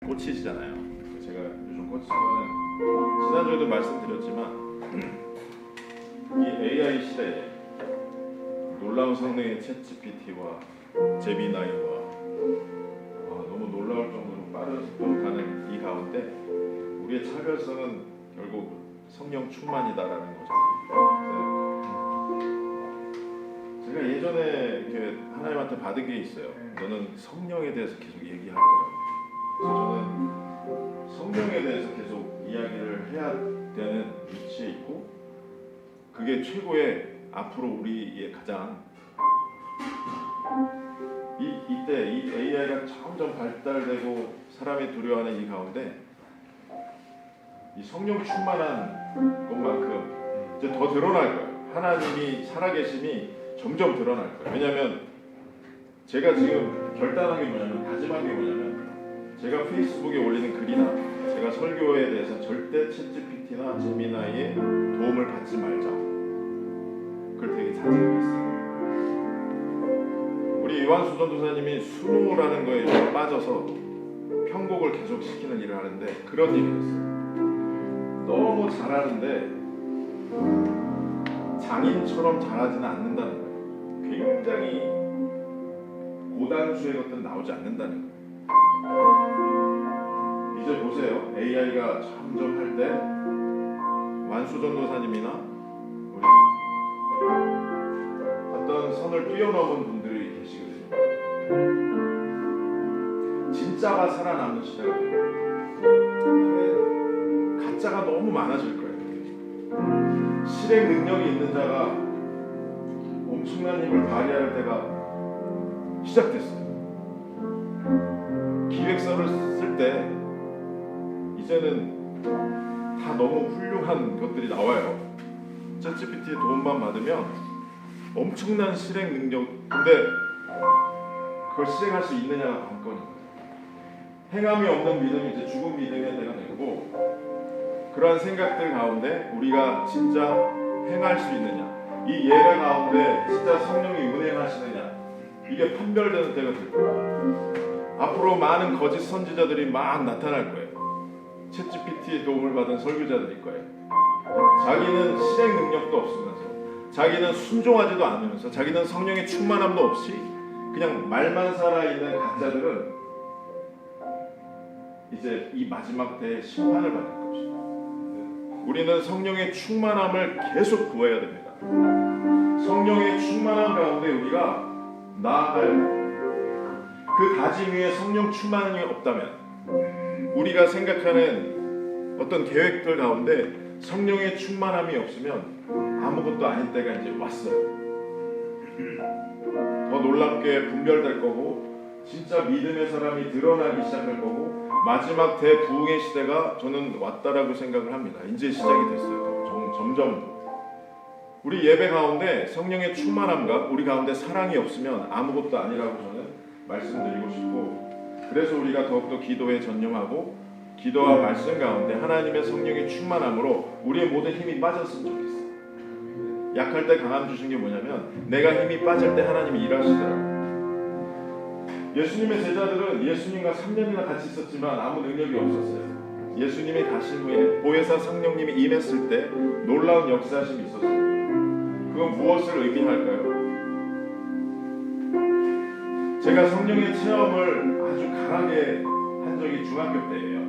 꽂히시잖아요. 제가 요즘 꽂힌 거는 지난주에도 말씀드렸지만 이 AI 시대에 놀라운 성능의 챗GPT와 제미나이와 너무 놀라울 정도로 빠른 속도로 가는 이 가운데 우리의 차별성은 결국 성령 충만이다라는 거죠. 제가 예전에 이렇게 하나님한테 받은 게 있어요. 너는 성령에 대해서 계속 얘기할 거라고. 그래서 저는 성령에 대해서 계속 이야기를 해야 되는 위치에 있고, 그게 최고의 앞으로 우리의 가장 이때 이 AI가 점점 발달되고 사람이 두려워하는 이 가운데 이 성령 충만한 것만큼 이제 더 드러날 거예요. 하나님이 살아계심이 점점 드러날 거예요. 왜냐하면 제가 지금 결단한 게 뭐냐면, 다짐한 게 뭐냐면, 제가 페이스북에 올리는 글이나 제가 설교에 대해서 절대 챗GPT나 제미나이의 도움을 받지 말자. 그걸 되게 다짐했어요. 우리 요한수 전도사님이 수노라는 거에 좀 빠져서 편곡을 계속 시키는 일을 하는데 그런 얘기를 했어요. 너무 잘하는데 장인처럼 잘하지는 않는다는 거예요. 굉장히 고단수의 것들은 나오지 않는다는 거예요. 이제 보세요. AI가 점점 할 때 완수 전도사님이나 우리 어떤 선을 뛰어넘은 분들이 계시거든요. 진짜가 살아남는 시대가 돼요. 가짜가 너무 많아질 거예요. 실행 능력이 있는 자가 엄청난 힘을 발휘할 때가 시작됐어요. 기획서를 쓸 때 이제는 다 너무 훌륭한 것들이 나와요. 챗GPT의 도움만 받으면 엄청난 실행 능력. 근데 그걸 실행할 수 있느냐가 관건인 거예요. 행함이 없는 믿음이 이제 죽은 믿음의 때가 되고, 그러한 생각들 가운데 우리가 진짜 행할 수 있느냐, 이 예배 가운데 진짜 성령이 운행하시느냐, 이게 판별되는 때가 될 거예요. 앞으로 많은 거짓 선지자들이 막 나타날 거예요. 챗GPT의 도움을 받은 설교자들일 거예요. 자기는 실행 능력도 없으면서, 자기는 순종하지도 않으면서, 자기는 성령의 충만함도 없이 그냥 말만 살아있는 가짜들은 이제 이 마지막 때에 심판을 받을 것입니다. 우리는 성령의 충만함을 계속 구해야 됩니다. 성령의 충만함 가운데 우리가 나아갈 그 다짐 위에 성령 충만함이 없다면, 우리가 생각하는 어떤 계획들 가운데 성령의 충만함이 없으면 아무것도 아닌 때가 이제 왔어요. 더 놀랍게 분별될 거고, 진짜 믿음의 사람이 드러나기 시작할 거고, 마지막 대부흥의 시대가 저는 왔다라고 생각을 합니다. 이제 시작이 됐어요. 점점 우리 예배 가운데 성령의 충만함과 우리 가운데 사랑이 없으면 아무것도 아니라고 저는 말씀드리고 싶고, 그래서 우리가 더욱더 기도에 전념하고 기도와 말씀 가운데 하나님의 성령의 충만함으로 우리의 모든 힘이 빠졌으면 좋겠어요. 약할 때 강함 주신 게 뭐냐면, 내가 힘이 빠질 때 하나님이 일하시더라고요. 예수님의 제자들은 예수님과 3년이나 같이 있었지만 아무 능력이 없었어요. 예수님이 가신 후에 보혜사 성령님이 임했을 때 놀라운 역사하심이 있었어요. 그건 무엇을 의미할까요? 제가 성령의 체험을 아주 강하게 한 적이 중학교 때예요.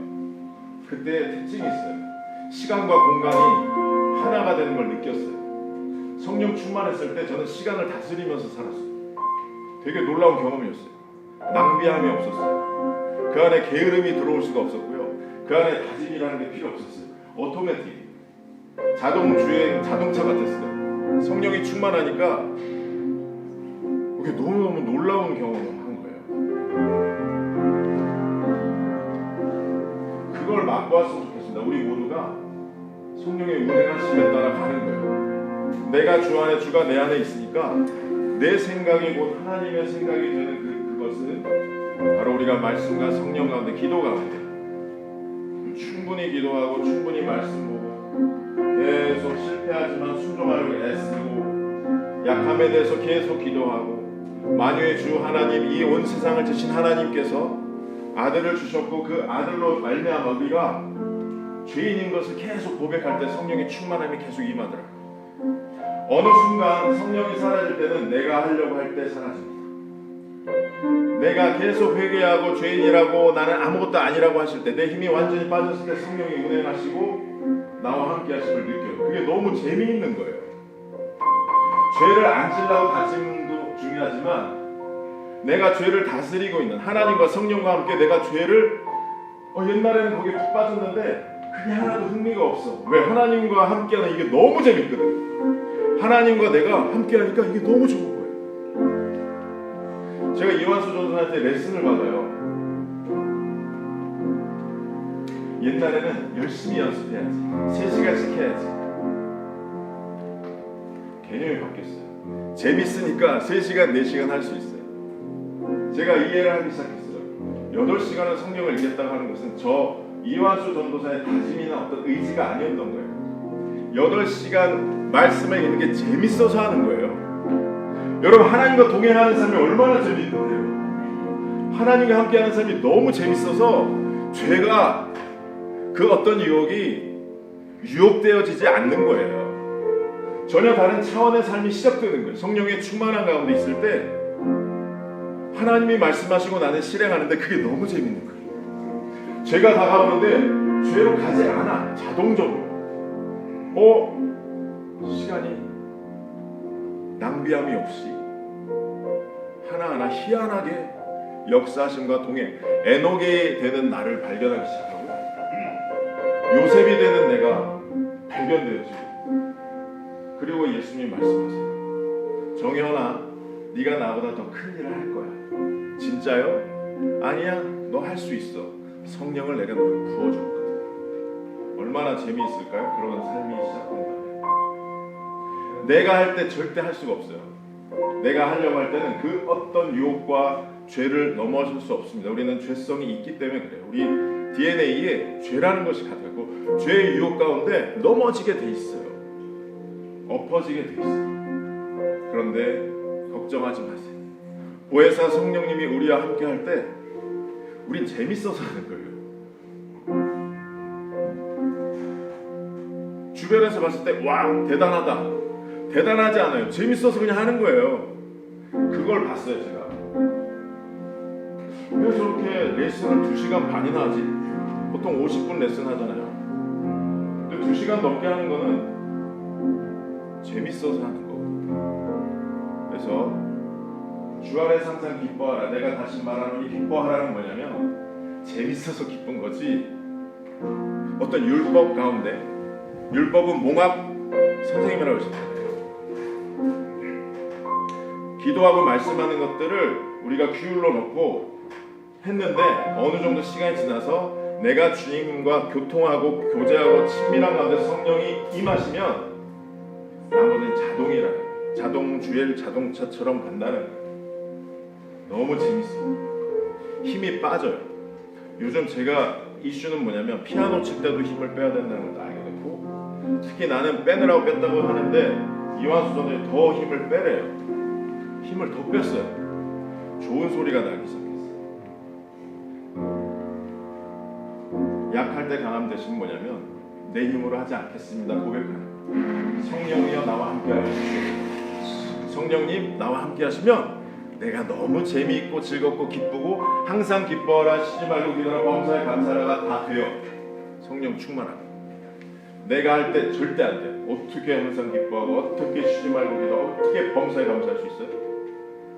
그때 특징이 있어요. 시간과 공간이 하나가 되는 걸 느꼈어요. 성령 충만했을 때 저는 시간을 다스리면서 살았어요. 되게 놀라운 경험이었어요. 낭비함이 없었어요. 그 안에 게으름이 들어올 수가 없었고요. 그 안에 다짐이라는 게 필요 없었어요. 오토매틱, 자동주행 자동차 같았어요. 성령이 충만하니까 그게 너무너무 놀라운 경험을 한 거예요. 그걸 맛보았으면 좋겠습니다. 우리 모두가 성령의 운행하심에 따라 가는 거예요. 내가 주 안에, 주가 내 안에 있으니까 내 생각이 곧 하나님의 생각이 되는 그것은 바로 우리가 말씀과 성령 가운데, 기도 가운데 충분히 기도하고 충분히 말씀 보고 계속 실패하지만 순종하려고 애쓰고, 약함에 대해서 계속 기도하고, 만유의 주 하나님, 이 온 세상을 지신 하나님께서 아들을 주셨고 그 아들로 말미암아 우리가 죄인인 것을 계속 고백할 때 성령의 충만함이 계속 임하더라고요. 어느 순간 성령이 사라질 때는 내가 하려고 할 때 사라집니다. 내가 계속 회개하고 죄인이라고 나는 아무것도 아니라고 하실 때, 내 힘이 완전히 빠졌을 때 성령이 운행하시고 나와 함께 하심을 느껴요. 그게 너무 재미있는 거예요. 죄를 안 지려고 다짐도 중요하지만 내가 죄를 다스리고 있는 하나님과 성령과 함께 내가 죄를 옛날에는 거기에 푹 빠졌는데 그게 하나도 흥미가 없어. 왜? 하나님과 함께하는 이게 너무 재밌거든. 하나님과 내가 함께하니까 이게 너무 좋은 거예요. 제가 이완수 전도사한테 레슨을 받아요. 옛날에는 열심히 연습해야지, 3시간씩 해야지. 개념이 바뀌었어요. 재밌으니까 3시간, 4시간 할 수 있어요. 제가 이해를 하기 시작했어요. 8시간은 성령을 읽겠다고 하는 것은 저 이완수 전도사의 다짐이나 어떤 의지가 아니었던 거예요. 8시간 말씀을 읽는 게 재밌어서 하는 거예요. 여러분, 하나님과 동행하는 삶이 얼마나 재밌는데요. 하나님과 함께하는 삶이 너무 재밌어서 죄가 그 어떤 유혹이 유혹되어지지 않는 거예요. 전혀 다른 차원의 삶이 시작되는 거예요. 성령의 충만한 가운데 있을 때 하나님이 말씀하시고 나는 실행하는데 그게 너무 재밌는 거예요. 죄가 다가오는데 죄로 가지 않아. 자동적으로 시간이 낭비함이 없이 하나하나 희한하게 역사하심과 동행, 에녹이 되는 나를 발견하기 시작하고 요셉이 되는 내가 발견되어지고, 그리고 예수님이 말씀하세요. 정현아, 네가 나보다 더 큰 일을 할 거야. 진짜요? 아니야, 너 할 수 있어. 성령을 내가 너를 부어줬거든. 얼마나 재미있을까요? 그런 삶이 시작된다면. 내가 할 때 절대 할 수가 없어요. 내가 하려고 할 때는 그 어떤 유혹과 죄를 넘어설 수 없습니다. 우리는 죄성이 있기 때문에 그래요. 우리 DNA에 죄라는 것이 가득하고 죄의 유혹 가운데 넘어지게 돼 있어요. 엎어지게 돼 있어요. 그런데 걱정하지 마세요. 보혜사 성령님이 우리와 함께 할 때 우린 재밌어서 하는 거예요. 주변에서 봤을 때 와, 대단하다. 대단하지 않아요. 재밌어서 그냥 하는 거예요. 그걸 봤어요, 제가. 왜 저렇게 레슨을 2시간 반이나 하지? 보통 50분 레슨 하잖아요. 근데 2시간 넘게 하는 거는 재밌어서 하는 거거든요. 그래서 주 안에서 항상 기뻐하라. 내가 다시 말하노니 기뻐하라는 뭐냐면 재밌어서 기쁜 거지, 어떤 율법 가운데, 율법은 몽합 선생님이라고 하셨잖아요. 기도하고 말씀하는 것들을 우리가 규율로 놓고 했는데 어느 정도 시간이 지나서 내가 주님과 교통하고 교제하고 친밀한 가운데 성령이 임하시면 나머지는 자동이라는 거예요. 자동 주행 자동차처럼 간다는 거예요. 너무 재밌어요. 힘이 빠져요. 요즘 제가 이슈는 뭐냐면 피아노 칠 때도 힘을 빼야 된다는 걸 알게 됐고, 특히 나는 빼느라고 뺐다고 하는데 이완수 전도사님이 더 힘을 빼래요. 힘을 더 뺐어요. 좋은 소리가 나기 시작했어요. 약할 때 강함 대신 뭐냐면 내 힘으로 하지 않겠습니다 고백하는. 성령이여 나와 함께 하시고, 성령님 나와 함께 하시면 내가 너무 재미있고 즐겁고 기쁘고 항상 기뻐하라, 쉬지 말고 기도하라, 범사에 감사하라가 다 돼요. 성령 충만함. 내가 할 때 절대 안 돼. 어떻게 항상 기뻐하고 어떻게 쉬지 말고 기도하고 어떻게 범사에 감사할 수 있어요?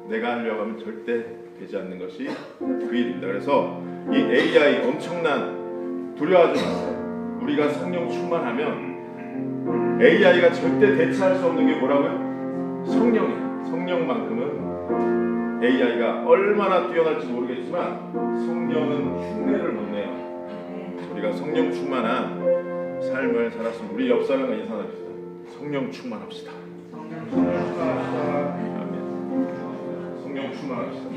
내가 하려고 하면 절대 되지 않는 것이 그 일입니다. 그래서 이 AI 엄청난, 두려워하지 마세요. 우리가 성령 충만하면 AI가 절대 대체할 수 없는 게 뭐라고요? 성령이에요. 성령만큼은 AI가 얼마나 뛰어날지 모르겠지만 성령은 흉내를 못 내요. 우리가 성령 충만한 삶을 살았으면 우리 옆 사람과 인사합시다. 성령 충만합시다. 성령 충만합시다.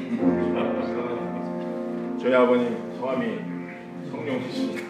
저희 아버님 성함이 성령이십니다.